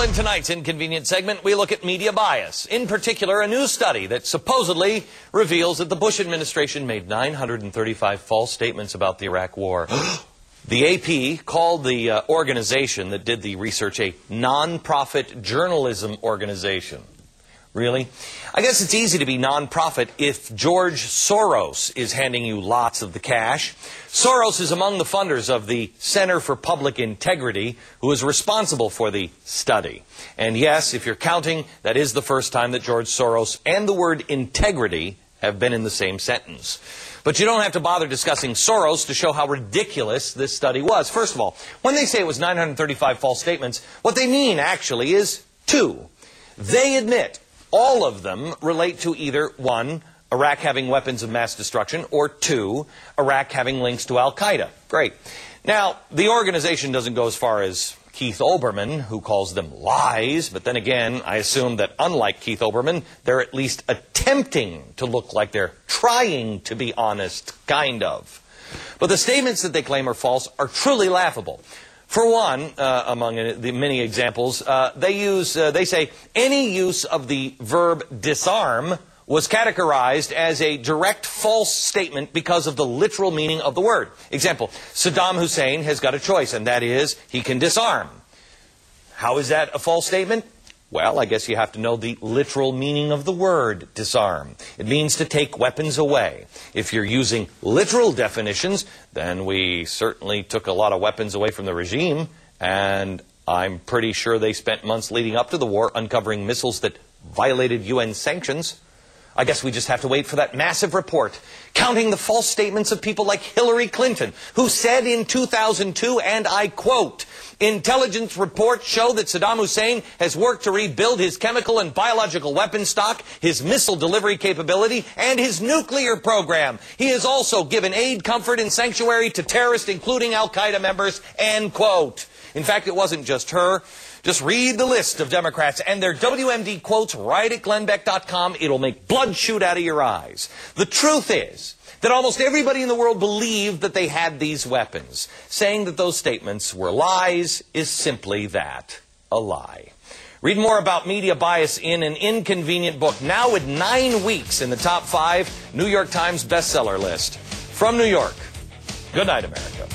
Well, in tonight's Inconvenient segment, we look at media bias. In particular, a new study that supposedly reveals that the Bush administration made 935 false statements about the Iraq War. The AP called the organization that did the research a non-profit journalism organization. Really? I guess it's easy to be non-profit if George Soros is handing you lots of the cash. Soros is among the funders of the Center for Public Integrity, who is responsible for the study. And yes, if you're counting, that is the first time that George Soros and the word integrity have been in the same sentence. But you don't have to bother discussing Soros to show how ridiculous this study was. First of all, when they say it was 935 false statements, what they mean actually is two. They admit all of them relate to either, one, Iraq having weapons of mass destruction, or two, Iraq having links to Al-Qaeda. Great. Now, the organization doesn't go as far as Keith Olbermann, who calls them lies, but then again, I assume that unlike Keith Olbermann, they're at least attempting to look like they're trying to be honest, kind of. But the statements that they claim are false are truly laughable. For one, among the many examples, they say any use of the verb disarm was categorized as a direct false statement because of the literal meaning of the word. Example, Saddam Hussein has got a choice, and that is he can disarm. How is that a false statement? Well, I guess you have to know the literal meaning of the word disarm. It means to take weapons away. If you're using literal definitions, then we certainly took a lot of weapons away from the regime, and I'm pretty sure they spent months leading up to the war uncovering missiles that violated UN sanctions. I guess we just have to wait for that massive report, counting the false statements of people like Hillary Clinton, who said in 2002, and I quote, "Intelligence reports show that Saddam Hussein has worked to rebuild his chemical and biological weapon stock, his missile delivery capability, and his nuclear program. He has also given aid, comfort, and sanctuary to terrorists, including Al-Qaeda members," end quote. In fact, it wasn't just her. Just read the list of Democrats and their WMD quotes right at glennbeck.com. It'll make blood shoot out of your eyes. The truth is that almost everybody in the world believed that they had these weapons. Saying that those statements were lies is simply that, a lie. Read more about media bias in an inconvenient book, now with 9 weeks in the top 5 New York Times bestseller list. From New York, good night, America.